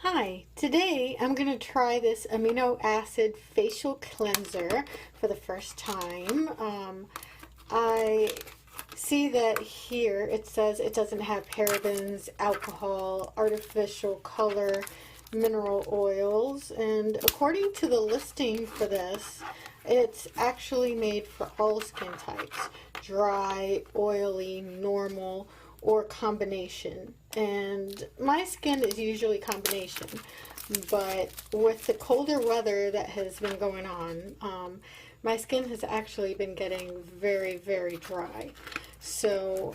Hi, today I'm going to try this amino acid facial cleanser for the first time. I see that here it says it doesn't have parabens, alcohol, artificial color, mineral oils, and according to the listing for this, it's actually made for all skin types: dry, oily, normal, or combination. And my skin is usually combination, but with the colder weather that has been going on, my skin has actually been getting very, very dry. So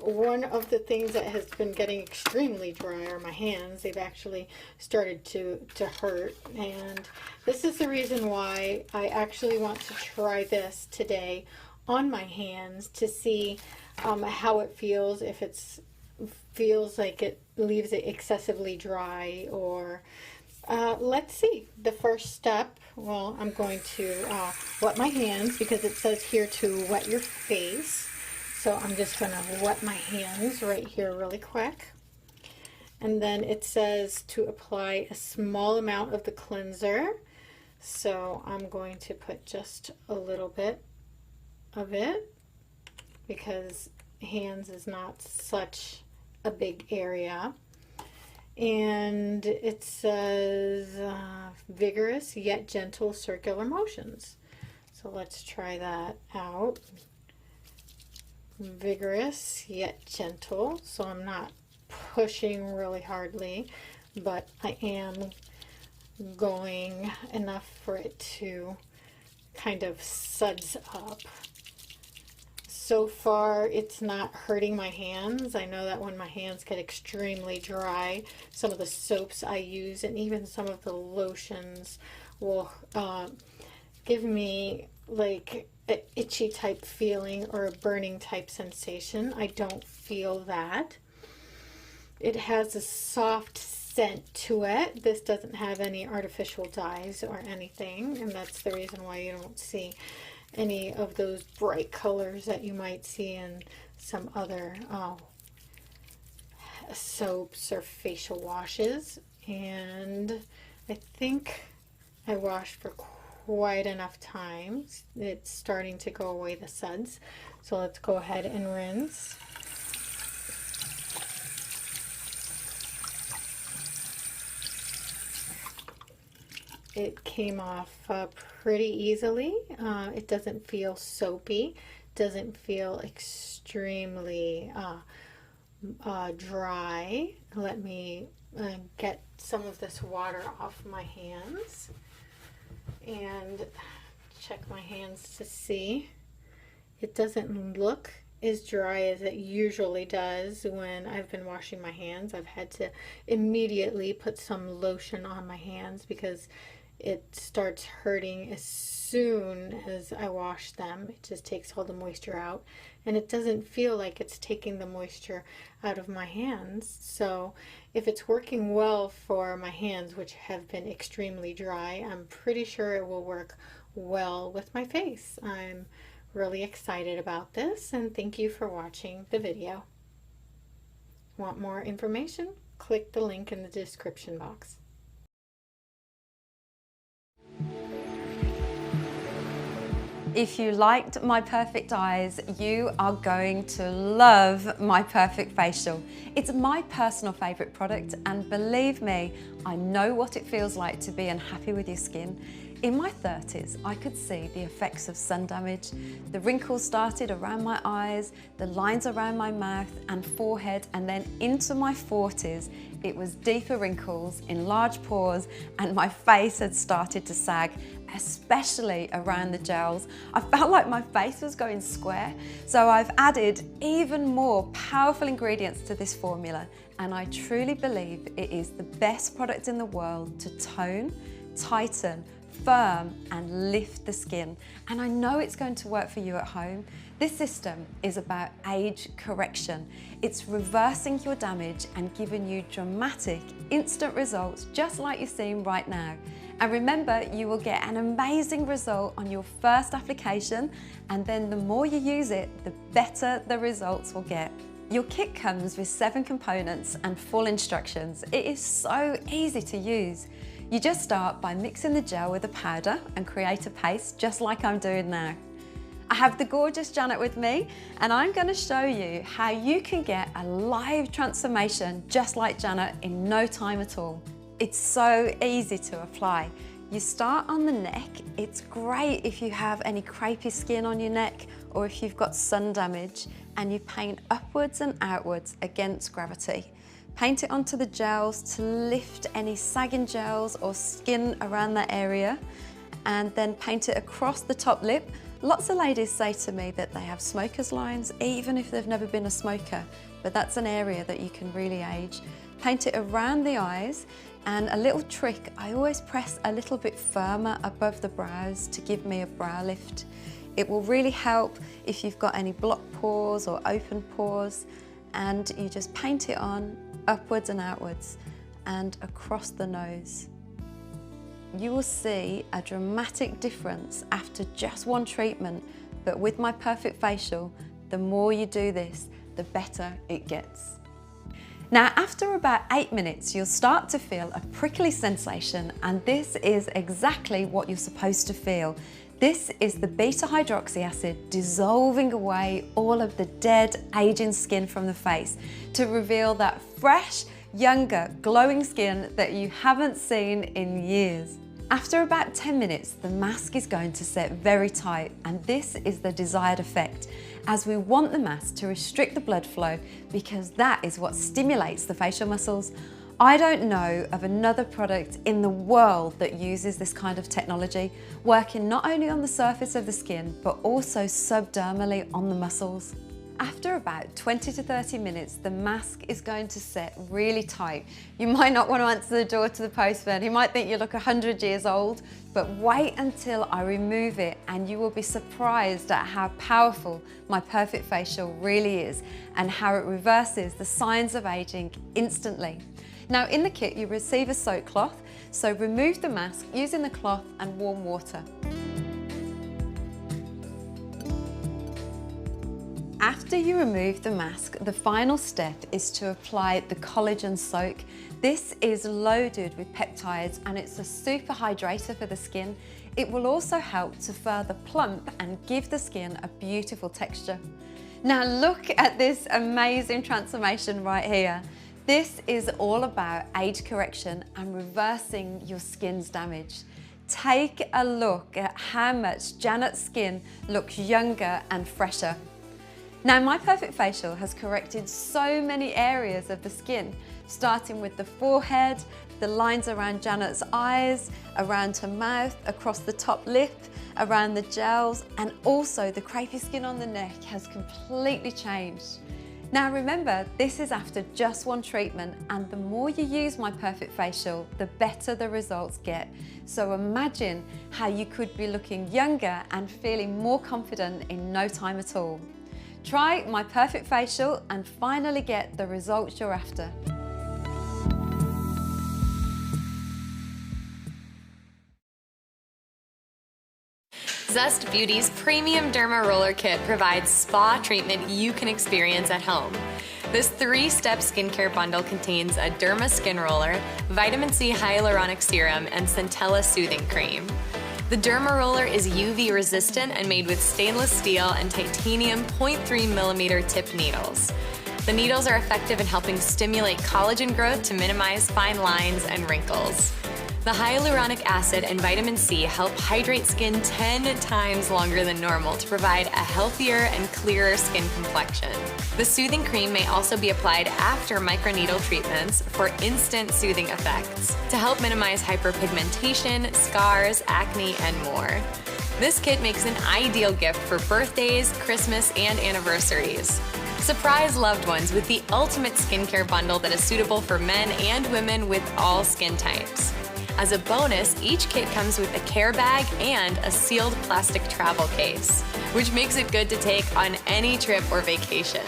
one of the things that has been getting extremely dry are my hands. They've actually started to hurt, and this is the reason why I actually want to try this today on my hands to see how it feels, if it feels like it leaves it excessively dry, or let's see. The first step, well, I'm going to wet my hands because it says here to wet your face. So I'm just going to wet my hands right here really quick. And then it says to apply a small amount of the cleanser. So I'm going to put just a little bit of it because hands is not such a big area. And it says vigorous yet gentle circular motions. So let's try that out. Vigorous yet gentle. So I'm not pushing really hardly, but I am going enough for it to kind of suds up. So far, it's not hurting my hands. I know that when my hands get extremely dry, some of the soaps I use and even some of the lotions will give me like an itchy type feeling or a burning type sensation. I don't feel that. It has a soft scent to it. This doesn't have any artificial dyes or anything, and that's the reason why you don't see any of those bright colors that you might see in some other soaps or facial washes. And I think I washed for quite enough time. It's starting to go away, the suds. So let's go ahead and rinse. It came off pretty easily. It doesn't feel soapy, doesn't feel extremely dry. Let me get some of this water off my hands and check my hands to see. It doesn't look as dry as it usually does when I've been washing my hands. I've had to immediately put some lotion on my hands because it starts hurting as soon as I wash them. It just takes all the moisture out, and it doesn't feel like it's taking the moisture out of my hands. So if it's working well for my hands, which have been extremely dry, I'm pretty sure it will work well with my face. I'm really excited about this, and thank you for watching the video. Want more information? Click the link in the description box. If you liked my perfect eyes, you are going to love my perfect facial. It's my personal favorite product, and believe me, I know what it feels like to be unhappy with your skin. In my 30s, I could see the effects of sun damage. The wrinkles started around my eyes, the lines around my mouth and forehead, and then into my 40s, it was deeper wrinkles, enlarged pores, and my face had started to sag, especially around the gels. I felt like my face was going square, so I've added even more powerful ingredients to this formula, and I truly believe it is the best product in the world to tone, tighten, firm and lift the skin. And I know it's going to work for you at home. This system is about age correction. It's reversing your damage and giving you dramatic, instant results just like you're seeing right now. And remember, you will get an amazing result on your first application, and then the more you use it, the better the results will get. Your kit comes with 7 components and full instructions. It is so easy to use. You just start by mixing the gel with the powder and create a paste just like I'm doing now. I have the gorgeous Janet with me, and I'm going to show you how you can get a live transformation just like Janet in no time at all. It's so easy to apply. You start on the neck. It's great if you have any crepey skin on your neck or if you've got sun damage, and you paint upwards and outwards against gravity. Paint it onto the gels to lift any sagging gels or skin around that area, and then paint it across the top lip. Lots of ladies say to me that they have smoker's lines, even if they've never been a smoker, but that's an area that you can really age. Paint it around the eyes, and a little trick, I always press a little bit firmer above the brows to give me a brow lift. It will really help if you've got any blocked pores or open pores, and you just paint it on upwards and outwards and across the nose. You will see a dramatic difference after just one treatment, but with my Perfect Facial, the more you do this, the better it gets. Now, after about 8 minutes, you'll start to feel a prickly sensation, and this is exactly what you're supposed to feel. This is the beta-hydroxy acid dissolving away all of the dead, aging skin from the face to reveal that fresh, younger, glowing skin that you haven't seen in years. After about 10 minutes, the mask is going to set very tight, and this is the desired effect, as we want the mask to restrict the blood flow because that is what stimulates the facial muscles. I don't know of another product in the world that uses this kind of technology, working not only on the surface of the skin, but also subdermally on the muscles. After about 20 to 30 minutes, the mask is going to set really tight. You might not want to answer the door to the postman. He might think you look 100 years old, but wait until I remove it and you will be surprised at how powerful my Perfect Facial really is and how it reverses the signs of aging instantly. Now, in the kit, you receive a soak cloth, so remove the mask using the cloth and warm water. After you remove the mask, the final step is to apply the collagen soak. This is loaded with peptides and it's a super hydrator for the skin. It will also help to further plump and give the skin a beautiful texture. Now look at this amazing transformation right here. This is all about age correction and reversing your skin's damage. Take a look at how much Janet's skin looks younger and fresher. Now, my Perfect Facial has corrected so many areas of the skin, starting with the forehead, the lines around Janet's eyes, around her mouth, across the top lip, around the gels, and also the crepey skin on the neck has completely changed. Now remember, this is after just one treatment, and the more you use my Perfect Facial, the better the results get. So imagine how you could be looking younger and feeling more confident in no time at all. Try my Perfect Facial and finally get the results you're after. Zest Beauty's premium Derma Roller Kit provides spa treatment you can experience at home. This 3-step skincare bundle contains a Derma Skin Roller, Vitamin C Hyaluronic Serum, and Centella Soothing Cream. The Derma Roller is UV resistant and made with stainless steel and titanium 0.3mm tip needles. The needles are effective in helping stimulate collagen growth to minimize fine lines and wrinkles. The hyaluronic acid and vitamin C help hydrate skin 10 times longer than normal to provide a healthier and clearer skin complexion. The soothing cream may also be applied after microneedle treatments for instant soothing effects to help minimize hyperpigmentation, scars, acne, and more. This kit makes an ideal gift for birthdays, Christmas, and anniversaries. Surprise loved ones with the ultimate skincare bundle that is suitable for men and women with all skin types. As a bonus, each kit comes with a care bag and a sealed plastic travel case, which makes it good to take on any trip or vacation.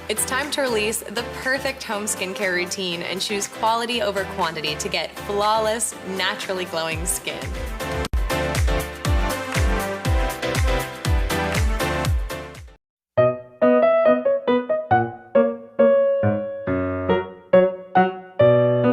It's time to release the perfect home skincare routine and choose quality over quantity to get flawless, naturally glowing skin.